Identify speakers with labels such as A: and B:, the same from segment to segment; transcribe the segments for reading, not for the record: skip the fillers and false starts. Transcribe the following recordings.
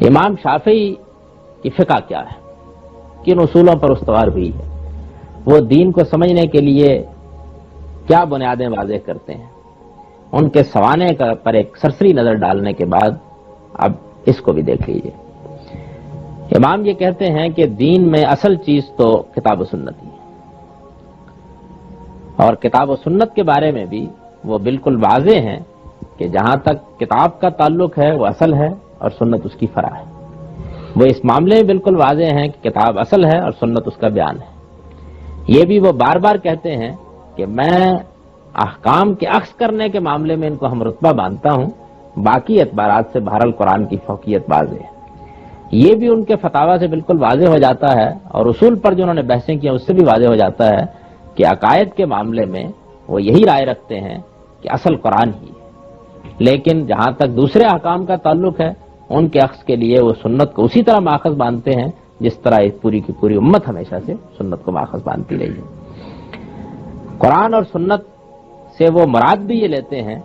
A: امام شافعی کی فقہ کیا ہے، کن اصولوں پر استوار ہوئی ہے، وہ دین کو سمجھنے کے لیے کیا بنیادیں واضح کرتے ہیں، ان کے سوانح پر ایک سرسری نظر ڈالنے کے بعد اب اس کو بھی دیکھ لیجیے۔ امام یہ کہتے ہیں کہ دین میں اصل چیز تو کتاب و سنت ہی ہے، اور کتاب و سنت کے بارے میں بھی وہ بالکل واضح ہیں کہ جہاں تک کتاب کا تعلق ہے وہ اصل ہے اور سنت اس کی فرع ہے۔ وہ اس معاملے میں بالکل واضح ہیں کہ کتاب اصل ہے اور سنت اس کا بیان ہے۔ یہ بھی وہ بار بار کہتے ہیں کہ میں احکام کے عکس کرنے کے معاملے میں ان کو ہم رتبہ باندھتا ہوں، باقی اعتبارات سے بہرحال قرآن کی فوقیت واضح ہے۔ یہ بھی ان کے فتاوی سے بالکل واضح ہو جاتا ہے، اور اصول پر جو انہوں نے بحثیں کی اس سے بھی واضح ہو جاتا ہے کہ عقائد کے معاملے میں وہ یہی رائے رکھتے ہیں کہ اصل قرآن ہی ہے، لیکن جہاں تک دوسرے احکام کا تعلق ہے ان کے عکس کے لیے وہ سنت کو اسی طرح ماخذ باندھتے ہیں جس طرح اس پوری کی پوری امت ہمیشہ سے سنت کو ماخذ باندھتی رہی ہے۔ قرآن اور سنت سے وہ مراد بھی یہ لیتے ہیں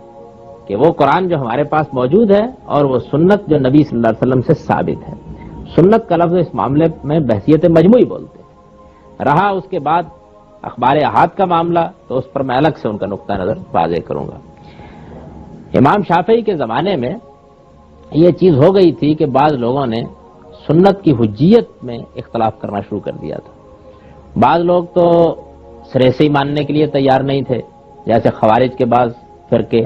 A: کہ وہ قرآن جو ہمارے پاس موجود ہے اور وہ سنت جو نبی صلی اللہ علیہ وسلم سے ثابت ہے۔ سنت کا لفظ اس معاملے میں بحثیت مجموعی بولتے ہیں۔ رہا اس کے بعد اخبار احاد کا معاملہ تو اس پر میں الگ سے ان کا نقطہ نظر واضح کروں گا۔ امام شافعی کے زمانے میں یہ چیز ہو گئی تھی کہ بعض لوگوں نے سنت کی حجیت میں اختلاف کرنا شروع کر دیا تھا۔ بعض لوگ تو سرے سے ہی ماننے کے لیے تیار نہیں تھے، جیسے خوارج کے بعض فرقے۔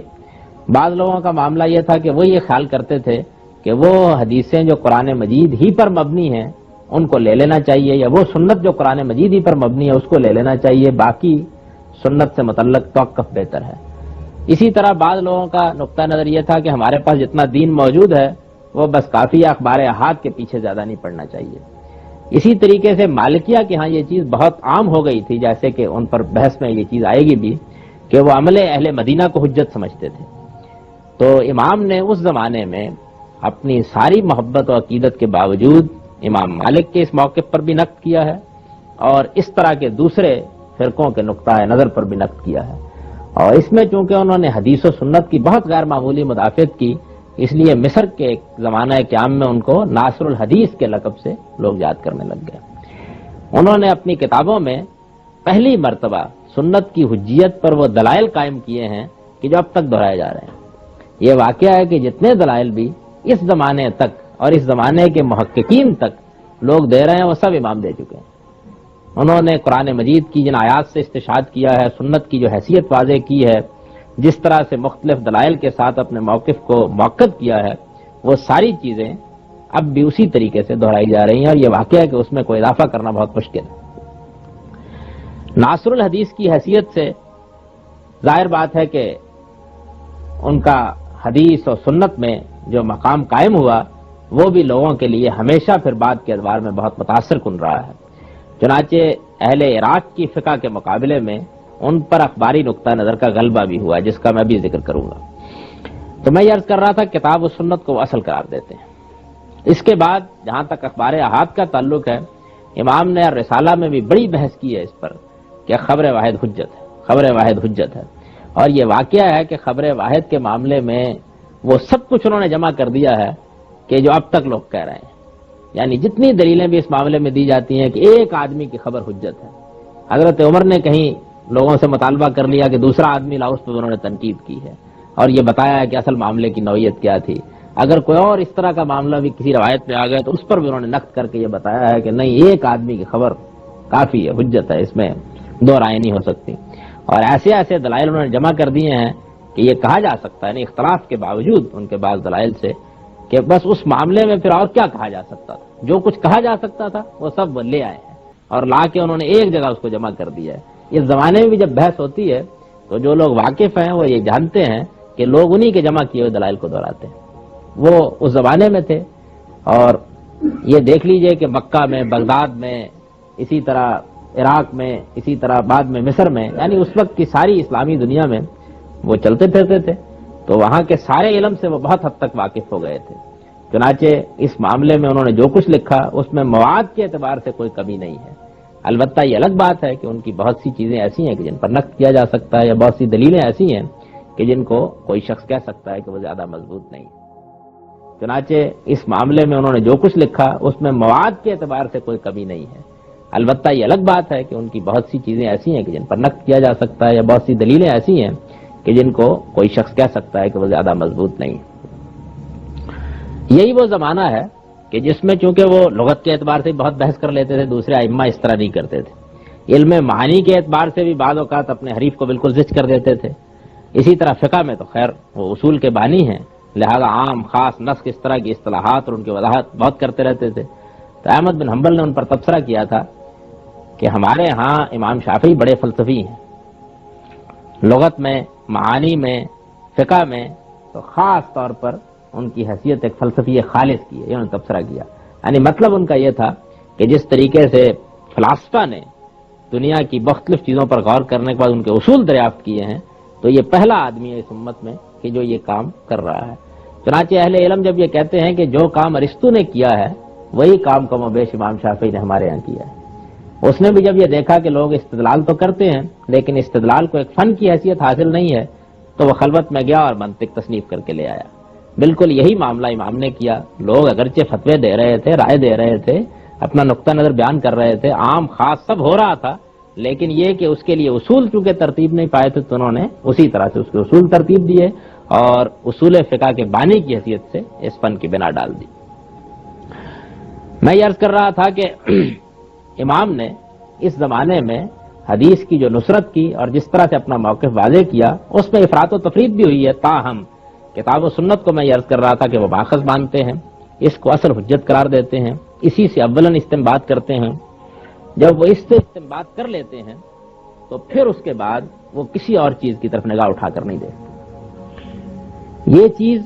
A: بعض لوگوں کا معاملہ یہ تھا کہ وہ یہ خیال کرتے تھے کہ وہ حدیثیں جو قرآن مجید ہی پر مبنی ہیں ان کو لے لینا چاہیے، یا وہ سنت جو قرآن مجید ہی پر مبنی ہے اس کو لے لینا چاہیے، باقی سنت سے متعلق توقف بہتر ہے۔ اسی طرح بعض لوگوں کا نقطہ نظر یہ تھا کہ ہمارے پاس جتنا دین موجود ہے وہ بس کافی ہے، اخبار احاد کے پیچھے زیادہ نہیں پڑنا چاہیے۔ اسی طریقے سے مالکیہ کے ہاں یہ چیز بہت عام ہو گئی تھی، جیسے کہ ان پر بحث میں یہ چیز آئے گی بھی کہ وہ عمل اہل مدینہ کو حجت سمجھتے تھے۔ تو امام نے اس زمانے میں اپنی ساری محبت و عقیدت کے باوجود امام مالک کے اس موقف پر بھی نقد کیا ہے، اور اس طرح کے دوسرے فرقوں کے نقطہ نظر پر بھی نقد کیا ہے۔ اور اس میں چونکہ انہوں نے حدیث و سنت کی بہت غیر معمولی مدافعت کی، اس لیے مصر کے زمانہ قیام میں ان کو ناصر الحدیث کے لقب سے لوگ یاد کرنے لگ گئے۔ انہوں نے اپنی کتابوں میں پہلی مرتبہ سنت کی حجیت پر وہ دلائل قائم کیے ہیں کہ جو اب تک دہرائے جا رہے ہیں۔ یہ واقعہ ہے کہ جتنے دلائل بھی اس زمانے تک اور اس زمانے کے محققین تک لوگ دے رہے ہیں وہ سب امام دے چکے ہیں۔ انہوں نے قرآن مجید کی جن آیات سے استشہاد کیا ہے، سنت کی جو حیثیت واضح کی ہے، جس طرح سے مختلف دلائل کے ساتھ اپنے موقف کو موقت کیا ہے، وہ ساری چیزیں اب بھی اسی طریقے سے دہرائی جا رہی ہیں، اور یہ واقعہ ہے کہ اس میں کوئی اضافہ کرنا بہت مشکل ہے۔ ناصر الحدیث کی حیثیت سے ظاہر بات ہے کہ ان کا حدیث اور سنت میں جو مقام قائم ہوا وہ بھی لوگوں کے لیے ہمیشہ پھر بعد کے ادوار میں بہت متاثر کن رہا ہے۔ چنانچہ اہل عراق کی فقہ کے مقابلے میں ان پر اخباری نقطہ نظر کا غلبہ بھی ہوا، جس کا میں بھی ذکر کروں گا۔ تو میں یہ عرض کر رہا تھا کتاب و سنت کو اصل قرار دیتے ہیں۔ اس کے بعد جہاں تک اخبار احاد کا تعلق ہے، امام نے رسالہ میں بھی بڑی بحث کی ہے اس پر کہ خبر واحد حجت ہے، خبر واحد حجت ہے۔ اور یہ واقعہ ہے کہ خبر واحد کے معاملے میں وہ سب کچھ انہوں نے جمع کر دیا ہے کہ جو اب تک لوگ کہہ رہے ہیں، یعنی جتنی دلیلیں بھی اس معاملے میں دی جاتی ہیں کہ ایک آدمی کی خبر حجت ہے۔ حضرت عمر نے کہیں لوگوں سے مطالبہ کر لیا کہ دوسرا آدمی لاؤ، اس پر انہوں نے تنقید کی ہے اور یہ بتایا ہے کہ اصل معاملے کی نوعیت کیا تھی۔ اگر کوئی اور اس طرح کا معاملہ بھی کسی روایت میں آ گیا تو اس پر بھی انہوں نے نقد کر کے یہ بتایا ہے کہ نہیں، ایک آدمی کی خبر کافی ہے، حجت ہے، اس میں دو رائے نہیں ہو سکتی۔ اور ایسے ایسے دلائل انہوں نے جمع کر دیے ہیں کہ یہ کہا جا سکتا ہے، یعنی اختلاف کے باوجود ان کے بعض دلائل سے، کہ بس اس معاملے میں پھر اور کیا کہا جا سکتا تھا، جو کچھ کہا جا سکتا تھا وہ سب وہ لے آئے ہیں اور لا کے انہوں نے ایک جگہ اس کو جمع کر دیا ہے۔ اس زمانے میں بھی جب بحث ہوتی ہے تو جو لوگ واقف ہیں وہ یہ جانتے ہیں کہ لوگ انہی کے جمع کیے ہوئے دلائل کو دہراتے ہیں، وہ اس زمانے میں تھے۔ اور یہ دیکھ لیجئے کہ مکہ میں، بغداد میں، اسی طرح عراق میں، اسی طرح بعد میں مصر میں، یعنی اس وقت کی ساری اسلامی دنیا میں وہ چلتے پھرتے تھے، تو وہاں کے سارے علم سے وہ بہت حد تک واقف ہو گئے تھے۔ چنانچہ اس معاملے میں انہوں نے جو کچھ لکھا اس میں مواد کے اعتبار سے کوئی کمی نہیں ہے۔ البتہ یہ الگ بات ہے کہ ان کی بہت سی چیزیں ایسی ہیں کہ جن پر نقد کیا جا سکتا ہے، یا بہت سی دلیلیں ایسی ہیں کہ جن کو کوئی شخص کہہ سکتا ہے کہ وہ زیادہ مضبوط نہیں۔ چنانچہ اس معاملے میں انہوں نے جو کچھ لکھا اس میں مواد کے اعتبار سے کوئی کمی نہیں ہے. البتہ یہ الگ بات ہے کہ ان کی بہت سی چیزیں ایسی ہیں کہ جن پر نقد کیا جا سکتا ہے، یا بہت سی دلیلیں ایسی ہیں کہ جن کو کوئی شخص کہہ سکتا ہے کہ وہ زیادہ مضبوط نہیں. یہی وہ زمانہ ہے کہ جس میں چونکہ وہ لغت کے اعتبار سے بہت بحث کر لیتے تھے، دوسرے ائمہ اس طرح نہیں کرتے تھے. علم معانی کے اعتبار سے بھی بعض اوقات اپنے حریف کو بالکل زج کر دیتے تھے. اسی طرح فقہ میں تو خیر وہ اصول کے بانی ہیں، لہذا عام خاص نسخ اس طرح کی اصطلاحات اور ان کی وضاحت بہت کرتے رہتے تھے. تو احمد بن حنبل نے ان پر تبصرہ کیا تھا کہ ہمارے ہاں امام شافعی بڑے فلسفی ہیں، لغت میں، معانی میں، فقہ میں تو خاص طور پر ان کی حیثیت ایک فلسفی خالص کی ہے. انہوں نے تبصرہ کیا، یعنی مطلب ان کا یہ تھا کہ جس طریقے سے فلاسفہ نے دنیا کی مختلف چیزوں پر غور کرنے کے بعد ان کے اصول دریافت کیے ہیں، تو یہ پہلا آدمی ہے اس امت میں کہ جو یہ کام کر رہا ہے. چنانچہ اہل علم جب یہ کہتے ہیں کہ جو کام ارسطو نے کیا ہے وہی کام کم و بیش امام شافعی نے ہمارے یہاں کیا ہے. اس نے بھی جب یہ دیکھا کہ لوگ استدلال تو کرتے ہیں لیکن استدلال کو ایک فن کی حیثیت حاصل نہیں ہے، تو وہ خلوت میں گیا اور منطق تصنیف کر کے لے آیا. بالکل یہی معاملہ امام نے کیا. لوگ اگرچہ فتوے دے رہے تھے، رائے دے رہے تھے، اپنا نقطہ نظر بیان کر رہے تھے، عام خاص سب ہو رہا تھا، لیکن یہ کہ اس کے لیے اصول چونکہ ترتیب نہیں پائے تھے تو انہوں نے اسی طرح سے اس کے اصول ترتیب دیے اور اصول فقہ کے بانی کی حیثیت سے اس فن کی بنا ڈال دی. میں یہ عرض کر رہا تھا کہ امام نے اس زمانے میں حدیث کی جو نصرت کی اور جس طرح سے اپنا موقف واضح کیا اس میں افراط و تفریط بھی ہوئی ہے. تاہم کتاب و سنت کو میں یہ عرض کر رہا تھا کہ وہ ماخذ مانتے ہیں، اس کو اصل حجت قرار دیتے ہیں، اسی سے اولاً استنباط کرتے ہیں. جب وہ اس سے استنباط کر لیتے ہیں تو پھر اس کے بعد وہ کسی اور چیز کی طرف نگاہ اٹھا کر نہیں دیتے. یہ چیز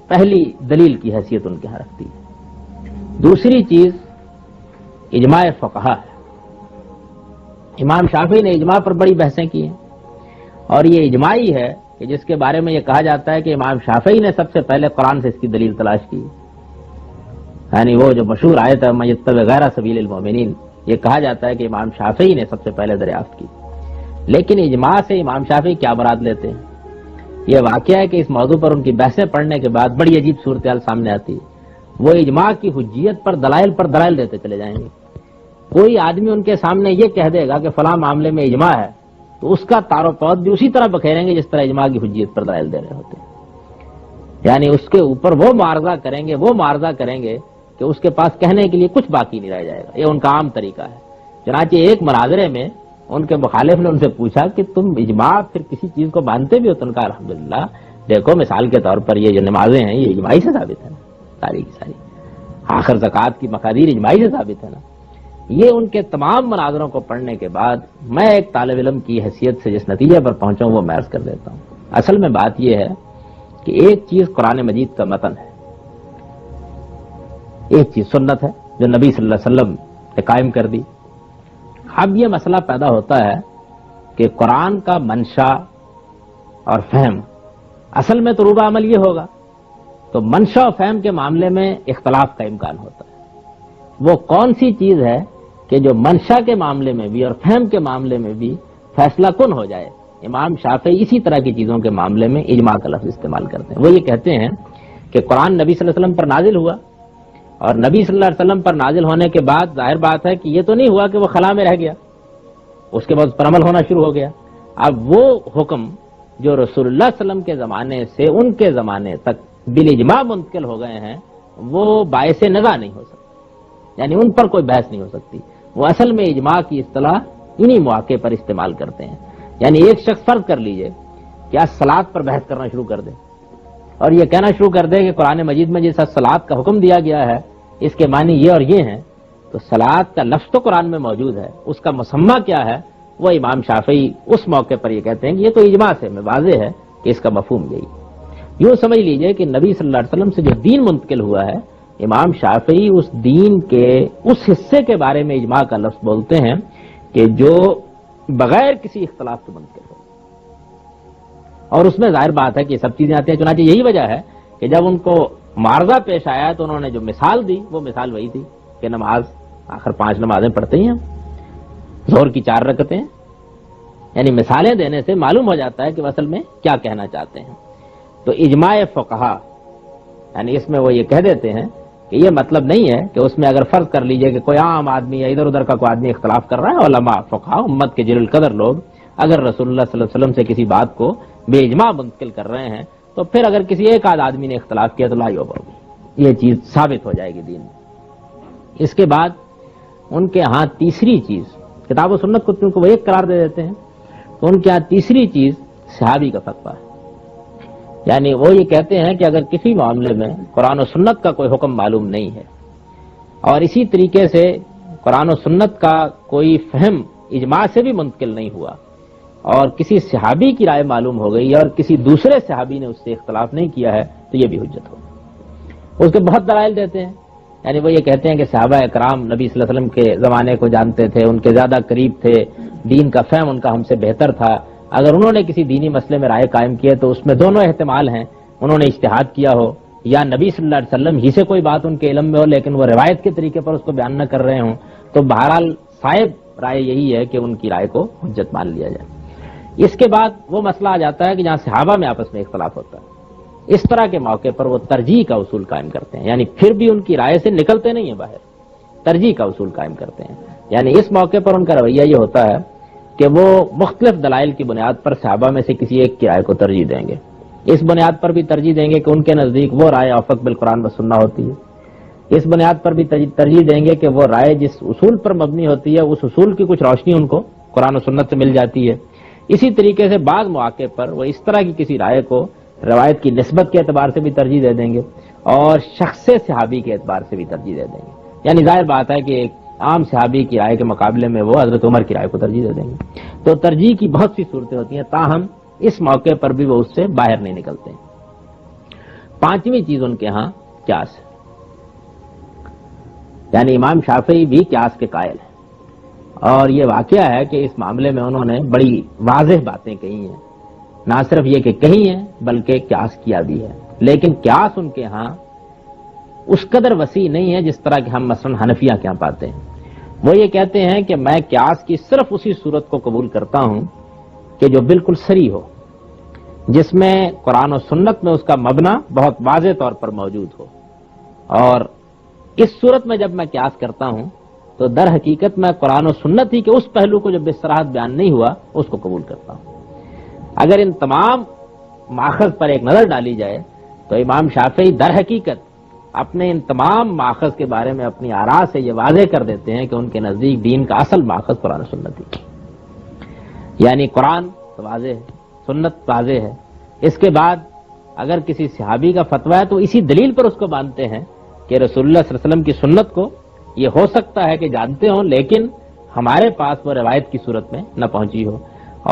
A: پہلی دلیل کی حیثیت ان کے یہاں رکھتی ہے. دوسری چیز اجماع فقہا ہے. امام شافعی نے اجماع پر بڑی بحثیں کی ہیں اور یہ اجماعی ہے کہ جس کے بارے میں یہ کہا جاتا ہے کہ امام شافعی نے سب سے پہلے قرآن سے اس کی دلیل تلاش کی. یعنی وہ جو مشہور آیت ہے من یتبع غیر سبیل المؤمنین، یہ کہا جاتا ہے کہ امام شافعی نے سب سے پہلے دریافت کی. لیکن اجماع سے امام شافعی کیا مراد لیتے ہیں؟ یہ واقعہ ہے کہ اس موضوع پر ان کی بحثیں پڑھنے کے بعد بڑی عجیب صورتحال سامنے آتی ہے. وہ اجماع کی حجیت پر دلائل دیتے چلے جائیں گے. کوئی آدمی ان کے سامنے یہ کہہ دے گا کہ فلاں معاملے میں اجماع ہے تو اس کا تار و پود بھی اسی طرح بکھیریں گے جس طرح اجماع کی حجیت پر دلائل دے رہے ہوتے ہیں. یعنی اس کے اوپر وہ معارضہ کریں گے کہ اس کے پاس کہنے کے لیے کچھ باقی نہیں رہ جائے گا. یہ ان کا عام طریقہ ہے. چنانچہ ایک مناظرے میں ان کے مخالف نے ان سے پوچھا کہ تم اجماع پھر کسی چیز کو مانتے بھی ہو؟ تو ان کا الحمدللہ دیکھو مثال کے طور پر یہ جو نمازیں ہیں یہ اجماعی سے ثابت ہے نا، ساری کی ساری. آخر زکوٰۃ کی مقادیر اجماعی سے ثابت ہے نا. یہ ان کے تمام مناظروں کو پڑھنے کے بعد میں ایک طالب علم کی حیثیت سے جس نتیجے پر پہنچا ہوں وہ میں عرض کر دیتا ہوں. اصل میں بات یہ ہے کہ ایک چیز قرآن مجید کا متن ہے، ایک چیز سنت ہے جو نبی صلی اللہ علیہ وسلم نے قائم کر دی. اب یہ مسئلہ پیدا ہوتا ہے کہ قرآن کا منشا اور فہم، اصل میں تو روبہ عمل یہ ہوگا، تو منشا و فہم کے معاملے میں اختلاف کا امکان ہوتا ہے. وہ کون سی چیز ہے کہ جو منشا کے معاملے میں بھی اور فہم کے معاملے میں بھی فیصلہ کن ہو جائے؟ امام شافعی اسی طرح کی چیزوں کے معاملے میں اجماع کا لفظ استعمال کرتے ہیں. وہ یہ کہتے ہیں کہ قرآن نبی صلی اللہ علیہ وسلم پر نازل ہوا اور نبی صلی اللہ علیہ وسلم پر نازل ہونے کے بعد ظاہر بات ہے کہ یہ تو نہیں ہوا کہ وہ خلا میں رہ گیا، اس کے بعد اس پر عمل ہونا شروع ہو گیا. اب وہ حکم جو رسول اللہ صلی اللہ علیہ وسلم کے زمانے سے ان کے زمانے تک بالاجماع منتقل ہو گئے ہیں وہ باعث نزاع نہیں ہو سکتے، یعنی ان پر کوئی بحث نہیں ہو سکتی. وہ اصل میں اجماع کی اصطلاح انہی مواقع پر استعمال کرتے ہیں. یعنی ایک شخص فرض کر لیجئے کہ آج صلاۃ پر بحث کرنا شروع کر دے اور یہ کہنا شروع کر دے کہ قرآن مجید میں جیسا صلاۃ کا حکم دیا گیا ہے اس کے معنی یہ اور یہ ہیں، تو صلاۃ کا لفظ تو قرآن میں موجود ہے، اس کا مسمى کیا ہے وہ امام شافعی اس موقع پر یہ کہتے ہیں کہ یہ تو اجماع سے میں واضح ہے کہ اس کا مفہوم یہی. یوں سمجھ لیجئے کہ نبی صلی اللہ علیہ وسلم سے جو دین منتقل ہوا ہے، امام شافعی اس دین کے اس حصے کے بارے میں اجماع کا لفظ بولتے ہیں کہ جو بغیر کسی اختلاف کے منتقل ہو، اور اس میں ظاہر بات ہے کہ یہ سب چیزیں آتی ہیں. چنانچہ یہی وجہ ہے کہ جب ان کو معارضہ پیش آیا تو انہوں نے جو مثال دی وہ مثال وہی تھی کہ نماز، آخر 5 نمازیں پڑھتے ہیں ہم، ظہر کی 4 رکعتیں، یعنی مثالیں دینے سے معلوم ہو جاتا ہے کہ اصل میں کیا کہنا چاہتے ہیں. تو اجماع فقہا یعنی اس میں وہ یہ کہہ دیتے ہیں کہ یہ مطلب نہیں ہے کہ اس میں اگر فرض کر لیجئے کہ کوئی عام آدمی یا ادھر ادھر کا کوئی آدمی اختلاف کر رہا ہے، علماء فقہا امت کے جلیل القدر لوگ اگر رسول اللہ صلی اللہ علیہ وسلم سے کسی بات کو بے اجماع منتقل کر رہے ہیں تو پھر اگر کسی ایک آدھ آدمی نے اختلاف کیا تو لا یعبر ہوگی، یہ چیز ثابت ہو جائے گی دین میں۔ اس کے بعد ان کے ہاں تیسری چیز، کتاب و سنت کو کیونکہ وہ ایک قرار دے دیتے ہیں تو ان کے ہاں تیسری چیز صحابی کا فتویٰ ہے۔ یعنی وہ یہ کہتے ہیں کہ اگر کسی معاملے میں قرآن و سنت کا کوئی حکم معلوم نہیں ہے اور اسی طریقے سے قرآن و سنت کا کوئی فہم اجماع سے بھی منتقل نہیں ہوا اور کسی صحابی کی رائے معلوم ہو گئی اور کسی دوسرے صحابی نے اس سے اختلاف نہیں کیا ہے تو یہ بھی حجت ہوگی۔ اس کے بہت دلائل دیتے ہیں، یعنی وہ یہ کہتے ہیں کہ صحابہ اکرام نبی صلی اللہ علیہ وسلم کے زمانے کو جانتے تھے، ان کے زیادہ قریب تھے، دین کا فہم ان کا ہم سے بہتر تھا، اگر انہوں نے کسی دینی مسئلے میں رائے قائم کی تو اس میں دونوں احتمال ہیں، انہوں نے اجتہاد کیا ہو یا نبی صلی اللہ علیہ وسلم ہی سے کوئی بات ان کے علم میں ہو لیکن وہ روایت کے طریقے پر اس کو بیان نہ کر رہے ہوں، تو بہرحال صائب رائے یہی ہے کہ ان کی رائے کو حجت مان لیا جائے۔ اس کے بعد وہ مسئلہ آ جاتا ہے کہ جہاں صحابہ میں آپس میں اختلاف ہوتا ہے، اس طرح کے موقع پر وہ ترجیح کا اصول قائم کرتے ہیں، یعنی پھر بھی ان کی رائے سے نکلتے نہیں ہیں باہر، ترجیح کا اصول قائم کرتے ہیں۔ یعنی اس موقع پر ان کا رویہ یہ ہوتا ہے کہ وہ مختلف دلائل کی بنیاد پر صحابہ میں سے کسی ایک کی رائے کو ترجیح دیں گے، اس بنیاد پر بھی ترجیح دیں گے کہ ان کے نزدیک وہ رائے اوفق بالقرآن و سنہ ہوتی ہے، اس بنیاد پر بھی ترجیح دیں گے کہ وہ رائے جس اصول پر مبنی ہوتی ہے اس اصول کی کچھ روشنی ان کو قرآن و سنت سے مل جاتی ہے۔ اسی طریقے سے بعض مواقع پر وہ اس طرح کی کسی رائے کو روایت کی نسبت کے اعتبار سے بھی ترجیح دے دیں گے اور شخص صحابی کے اعتبار سے بھی ترجیح دے دیں گے، یعنی ظاہر بات ہے کہ ایک عام صحابی کی رائے کے مقابلے میں وہ حضرت عمر کی رائے کو ترجیح دے دیں گے۔ تو ترجیح کی بہت سی صورتیں ہوتی ہیں، تاہم اس موقع پر بھی وہ اس سے باہر نہیں نکلتے ہیں۔ پانچویں چیز ان کے ہاں قیاس ہے، یعنی امام شافعی بھی قیاس کے قائل ہیں اور یہ واقعہ ہے کہ اس معاملے میں انہوں نے بڑی واضح باتیں کہی ہیں، نہ صرف یہ کہ کہی ہیں بلکہ قیاس کیا بھی ہے، لیکن قیاس ان کے ہاں اس قدر وسیع نہیں ہے جس طرح کہ ہم مثلا حنفیہ کے ہاں پاتے ہیں۔ وہ یہ کہتے ہیں کہ میں قیاس کی صرف اسی صورت کو قبول کرتا ہوں کہ جو بالکل صریح ہو، جس میں قرآن و سنت میں اس کا مبنا بہت واضح طور پر موجود ہو، اور اس صورت میں جب میں قیاس کرتا ہوں تو در حقیقت میں قرآن و سنت ہی کے اس پہلو کو جب بصراحت بیان نہیں ہوا اس کو قبول کرتا ہوں۔ اگر ان تمام ماخذ پر ایک نظر ڈالی جائے تو امام شافعی در حقیقت اپنے ان تمام ماخذ کے بارے میں اپنی آراء سے یہ واضح کر دیتے ہیں کہ ان کے نزدیک دین کا اصل ماخذ قرآن و سنت ہی، یعنی قرآن تو واضح ہے، سنت واضح ہے، اس کے بعد اگر کسی صحابی کا فتویٰ ہے تو اسی دلیل پر اس کو مانتے ہیں کہ رسول اللہ صلی اللہ علیہ وسلم کی سنت کو یہ ہو سکتا ہے کہ جانتے ہوں لیکن ہمارے پاس وہ روایت کی صورت میں نہ پہنچی ہو۔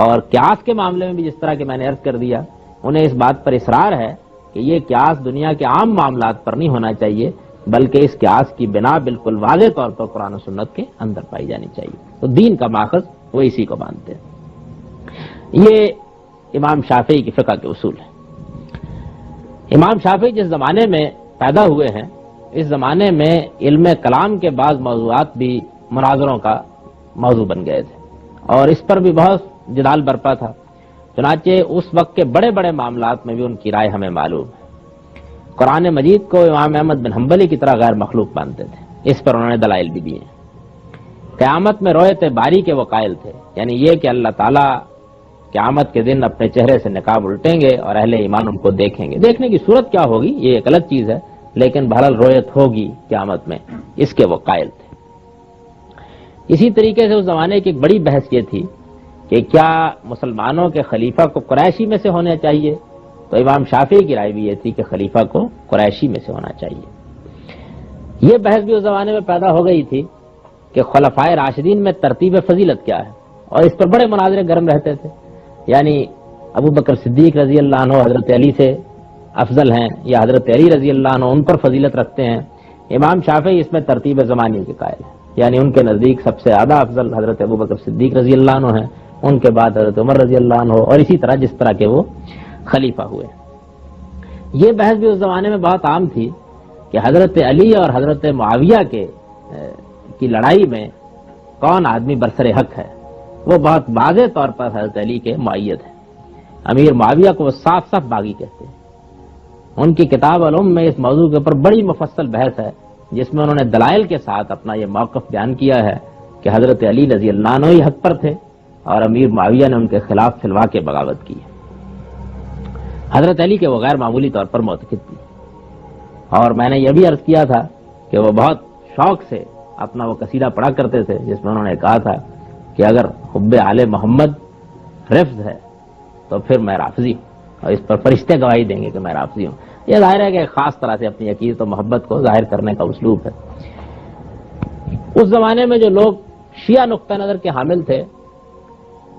A: اور قیاس کے معاملے میں بھی جس طرح کہ میں نے عرض کر دیا، انہیں اس بات پر اصرار ہے کہ یہ قیاس دنیا کے عام معاملات پر نہیں ہونا چاہیے بلکہ اس قیاس کی بنا بالکل واضح طور پر قرآن و سنت کے اندر پائی جانی چاہیے، تو دین کا ماخذ وہ اسی کو مانتے ہیں۔ یہ امام شافعی کی فقہ کے اصول ہیں۔ امام شافعی جس زمانے میں پیدا ہوئے ہیں اس زمانے میں علم کلام کے بعض موضوعات بھی مناظروں کا موضوع بن گئے تھے اور اس پر بھی بہت جدال برپا تھا، چنانچہ اس وقت کے بڑے بڑے معاملات میں بھی ان کی رائے ہمیں معلوم ہے۔ قرآن مجید کو امام احمد بن حنبلی کی طرح غیر مخلوق مانتے تھے، اس پر انہوں نے دلائل بھی دیے ہیں۔ قیامت میں رؤیت باری کے وہ قائل تھے، یعنی یہ کہ اللہ تعالیٰ قیامت کے دن اپنے چہرے سے نقاب الٹیں گے اور اہل ایمان ان کو دیکھیں گے، دیکھنے کی صورت کیا ہوگی یہ ایک الگ چیز ہے لیکن بہرحال رؤیت ہوگی قیامت میں، اس کے وہ قائل تھے۔ اسی طریقے سے اس زمانے کی ایک بڑی بحث یہ تھی کہ کیا مسلمانوں کے خلیفہ کو قریشی میں سے ہونا چاہیے، تو امام شافعی کی رائے بھی یہ تھی کہ خلیفہ کو قریشی میں سے ہونا چاہیے۔ یہ بحث بھی اس زمانے میں پیدا ہو گئی تھی کہ خلفائے راشدین میں ترتیب فضیلت کیا ہے، اور اس پر بڑے مناظرے گرم رہتے تھے، یعنی ابو بکر صدیق رضی اللہ عنہ حضرت علی سے افضل ہیں یا حضرت علی رضی اللہ عنہ ان پر فضیلت رکھتے ہیں۔ امام شافعی اس میں ترتیب زمانی کے قائل ہیں، یعنی ان کے نزدیک سب سے زیادہ افضل حضرت ابو بکر صدیق رضی اللہ عنہ ہیں، ان کے بعد حضرت عمر رضی اللہ عنہ، اور اسی طرح جس طرح کے وہ خلیفہ ہوئے۔ یہ بحث بھی اس زمانے میں بہت عام تھی کہ حضرت علی اور حضرت معاویہ کی لڑائی میں کون آدمی برسر حق ہے۔ وہ بہت واضح طور پر حضرت علی کے مؤید ہیں، امیر معاویہ کو وہ صاف صاف باغی کہتے ہیں، ان کی کتاب الام میں اس موضوع کے اوپر بڑی مفصل بحث ہے، جس میں انہوں نے دلائل کے ساتھ اپنا یہ موقف بیان کیا ہے کہ حضرت علی رضی اللہ عنہ ہی حق پر تھے اور امیر معاویہ نے ان کے خلاف فلوا کے بغاوت کی ہے۔ حضرت علی کے وہ غیر معمولی طور پر معتقد تھی، اور میں نے یہ بھی عرض کیا تھا کہ وہ بہت شوق سے اپنا وہ قصیدہ پڑھا کرتے تھے، جس میں انہوں نے کہا تھا کہ اگر حب آل محمد رفض ہے تو پھر میں رافضی ہوں، اور اس پر فرشتے گواہی دیں گے کہ میں رافضی ہوں۔ یہ ظاہر ہے کہ خاص طرح سے اپنی عقیدت و محبت کو ظاہر کرنے کا اسلوب ہے۔ اس زمانے میں جو لوگ شیعہ نقطہ نظر کے حامل تھے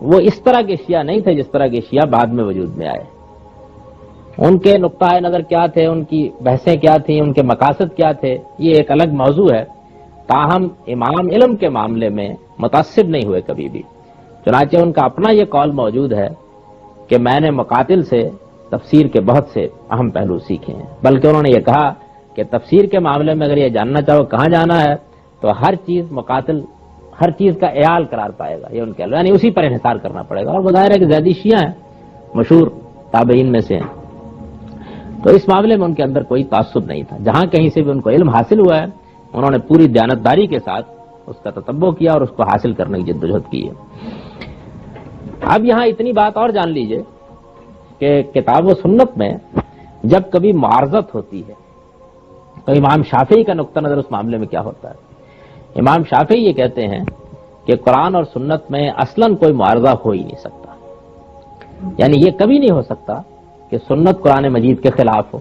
A: وہ اس طرح کے شیعہ نہیں تھے جس طرح کے شیعہ بعد میں وجود میں آئے۔ ان کے نقطہ نظر کیا تھے، ان کی بحثیں کیا تھیں، ان کے مقاصد کیا تھے، یہ ایک الگ موضوع ہے۔ تاہم امام علم کے معاملے میں متعصب نہیں ہوئے کبھی بھی، چنانچہ ان کا اپنا یہ قول موجود ہے کہ میں نے مقاتل سے تفسیر کے بہت سے اہم پہلو سیکھے ہیں، بلکہ انہوں نے یہ کہا کہ تفسیر کے معاملے میں اگر یہ جاننا چاہو کہاں جانا ہے تو ہر چیز مقاتل ہر چیز کا اعال قرار پائے گا، یہ ان کے یعنی اسی پر انحصار کرنا پڑے گا، اور بظاہر ہے کہ زیدی شیعہ ہیں، مشہور تابعین میں سے ہیں، تو اس معاملے میں ان کے اندر کوئی تعصب نہیں تھا۔ جہاں کہیں سے بھی ان کو علم حاصل ہوا ہے انہوں نے پوری دیانتداری کے ساتھ اس کا تتبع کیا اور اس کو حاصل کرنے کی جدوجہد کی ہے۔ اب یہاں اتنی بات اور جان لیجئے کہ کتاب و سنت میں جب کبھی معارضت ہوتی ہے تو امام شافعی کا نقطہ نظر اس معاملے میں کیا ہوتا ہے؟ امام شافعی یہ کہتے ہیں کہ قرآن اور سنت میں اصلاً کوئی معارضہ ہو ہی نہیں سکتا، یعنی یہ کبھی نہیں ہو سکتا کہ سنت قرآن مجید کے خلاف ہو۔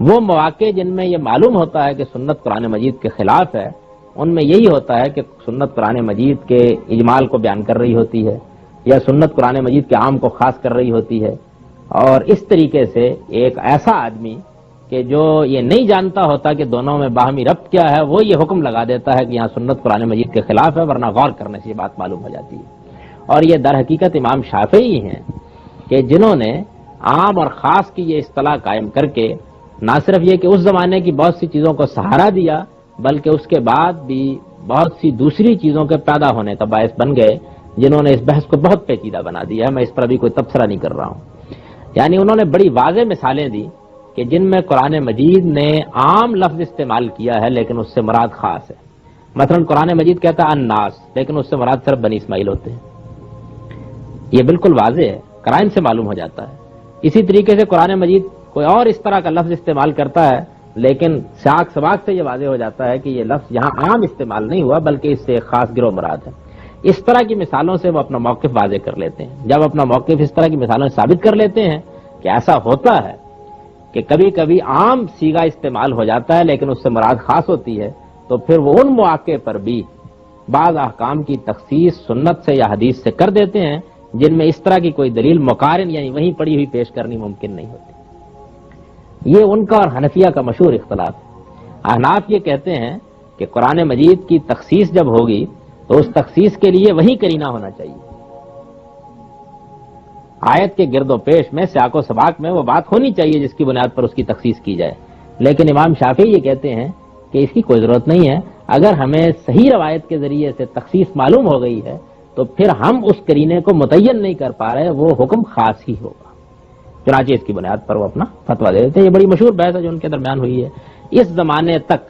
A: وہ مواقع جن میں یہ معلوم ہوتا ہے کہ سنت قرآن مجید کے خلاف ہے ان میں یہی ہوتا ہے کہ سنت قرآن مجید کے اجمال کو بیان کر رہی ہوتی ہے یا سنت قرآن مجید کے عام کو خاص کر رہی ہوتی ہے، اور اس طریقے سے ایک ایسا آدمی کہ جو یہ نہیں جانتا ہوتا کہ دونوں میں باہمی ربط کیا ہے وہ یہ حکم لگا دیتا ہے کہ یہاں سنت قرآن مجید کے خلاف ہے، ورنہ غور کرنے سے یہ بات معلوم ہو جاتی ہے۔ اور یہ در حقیقت امام شافعی ہیں کہ جنہوں نے عام اور خاص کی یہ اصطلاح قائم کر کے نہ صرف یہ کہ اس زمانے کی بہت سی چیزوں کو سہارا دیا بلکہ اس کے بعد بھی بہت سی دوسری چیزوں کے پیدا ہونے کا باعث بن گئے، جنہوں نے اس بحث کو بہت پیچیدہ بنا دیا ہے۔ میں اس پر ابھی کوئی تبصرہ نہیں کر رہا ہوں۔ یعنی انہوں نے بڑی واضح مثالیں دی کہ جن میں قرآن مجید نے عام لفظ استعمال کیا ہے لیکن اس سے مراد خاص ہے۔ مثلا قرآن مجید کہتا ہے الناس، لیکن اس سے مراد صرف بنی اسماعیل ہوتے ہیں، یہ بالکل واضح ہے، قرائن سے معلوم ہو جاتا ہے۔ اسی طریقے سے قرآن مجید کوئی اور اس طرح کا لفظ استعمال کرتا ہے لیکن سیاق سباق سے یہ واضح ہو جاتا ہے کہ یہ لفظ یہاں عام استعمال نہیں ہوا بلکہ اس سے ایک خاص گروہ مراد ہے۔ اس طرح کی مثالوں سے وہ اپنا موقف واضح کر لیتے ہیں۔ جب اپنا موقف اس طرح کی مثالوں سے ثابت کر لیتے ہیں کہ ایسا ہوتا ہے کہ کبھی کبھی عام صیغہ استعمال ہو جاتا ہے لیکن اس سے مراد خاص ہوتی ہے، تو پھر وہ ان مواقع پر بھی بعض احکام کی تخصیص سنت سے یا حدیث سے کر دیتے ہیں جن میں اس طرح کی کوئی دلیل مقارن یعنی وہیں پڑی ہوئی پیش کرنی ممکن نہیں ہوتی۔ یہ ان کا اور حنفیہ کا مشہور اختلاف ہے۔ احناف یہ کہتے ہیں کہ قرآن مجید کی تخصیص جب ہوگی تو اس تخصیص کے لیے وہی کرینہ ہونا چاہیے، آیت کے گرد و پیش میں سیاق و سباق میں وہ بات ہونی چاہیے جس کی بنیاد پر اس کی تخصیص کی جائے۔ لیکن امام شافعی یہ کہتے ہیں کہ اس کی کوئی ضرورت نہیں ہے، اگر ہمیں صحیح روایت کے ذریعے سے تخصیص معلوم ہو گئی ہے تو پھر ہم اس کرینے کو متعین نہیں کر پا رہے، وہ حکم خاص ہی ہوگا۔ چنانچہ اس کی بنیاد پر وہ اپنا فتویٰ دے دیتے ہیں۔ یہ بڑی مشہور بحث ہے جو ان کے درمیان ہوئی ہے۔ اس زمانے تک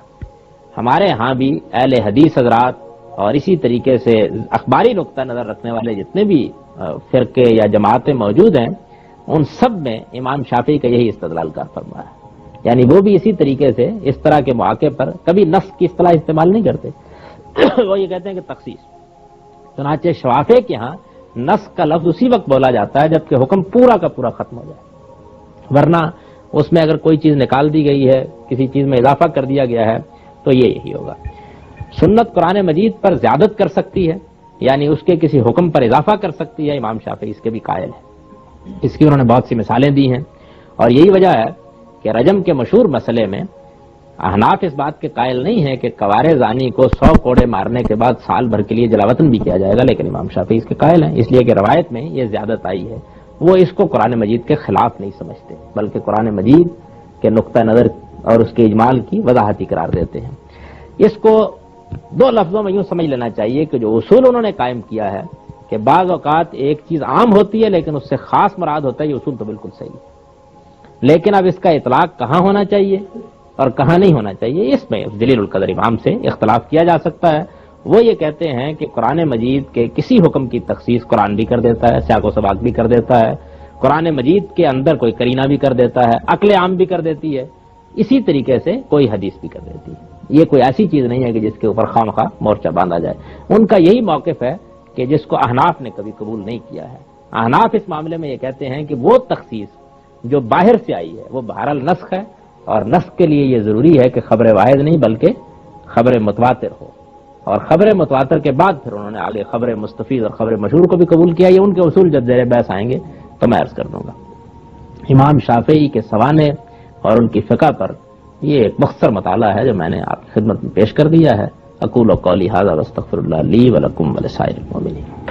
A: ہمارے ہاں بھی اہل حدیث حضرات اور اسی طریقے سے اخباری نقطہ نظر رکھنے والے جتنے بھی فرقے یا جماعتیں موجود ہیں ان سب میں امام شافعی کا یہی استدلال کار فرما ہے، یعنی وہ بھی اسی طریقے سے اس طرح کے مواقع پر کبھی نص کی اصطلاح استعمال نہیں کرتے وہ یہ کہتے ہیں کہ تخصیص۔ چنانچہ شافعی کے ہاں نص کا لفظ اسی وقت بولا جاتا ہے جبکہ حکم پورا کا پورا ختم ہو جائے، ورنہ اس میں اگر کوئی چیز نکال دی گئی ہے، کسی چیز میں اضافہ کر دیا گیا ہے تو یہ یہی ہوگا۔ سنت قرآن مجید پر زیادت کر سکتی ہے، یعنی اس کے کسی حکم پر اضافہ کر سکتی ہے، امام شافعی اس کے بھی قائل ہے۔ اس کی انہوں نے بہت سی مثالیں دی ہیں، اور یہی وجہ ہے کہ رجم کے مشہور مسئلے میں احناف اس بات کے قائل نہیں ہے کہ کوارِ زانی کو 100 کوڑے مارنے کے بعد سال بھر کے لیے جلاوطن بھی کیا جائے گا، لیکن امام شافعی اس کے قائل ہیں، اس لیے کہ روایت میں یہ زیادت آئی ہے۔ وہ اس کو قرآن مجید کے خلاف نہیں سمجھتے بلکہ قرآن مجید کے نقطہ نظر اور اس کے اجمال کی وضاحتی قرار دیتے ہیں۔ اس کو دو لفظوں میں یوں سمجھ لینا چاہیے کہ جو اصول انہوں نے قائم کیا ہے کہ بعض اوقات ایک چیز عام ہوتی ہے لیکن اس سے خاص مراد ہوتا ہے، یہ اصول تو بالکل صحیح ہے۔ لیکن اب اس کا اطلاق کہاں ہونا چاہیے اور کہاں نہیں ہونا چاہیے، اس میں جلیل القدر امام سے اختلاف کیا جا سکتا ہے۔ وہ یہ کہتے ہیں کہ قرآن مجید کے کسی حکم کی تخصیص قرآن بھی کر دیتا ہے، سیاق و سباق بھی کر دیتا ہے، قرآن مجید کے اندر کوئی کرینہ بھی کر دیتا ہے، عقل عام بھی کر دیتی ہے، اسی طریقے سے کوئی حدیث بھی کر دیتی ہے۔ یہ کوئی ایسی چیز نہیں ہے کہ جس کے اوپر خواہ مورچہ باندھا جائے۔ ان کا یہی موقف ہے کہ جس کو احناف نے کبھی قبول نہیں کیا ہے۔ احناف اس معاملے میں یہ کہتے ہیں کہ وہ تخصیص جو باہر سے آئی ہے وہ بہرحال نسخ ہے، اور نسخ کے لیے یہ ضروری ہے کہ خبر واحد نہیں بلکہ خبر متواتر ہو، اور خبر متواتر کے بعد پھر انہوں نے آگے خبر مستفیض اور خبر مشہور کو بھی قبول کیا۔ یہ ان کے اصول جب زیر بحث آئیں گے تو میں عرض کر دوں گا۔ امام شافعی کے سوانح اور ان کی فقہ پر یہ ایک مختصر مطالعہ ہے جو میں نے آپ کی خدمت میں پیش کر دیا ہے۔ اقول قولی ھذا واستغفر اللہ لی ولکم ولسائر المؤمنین۔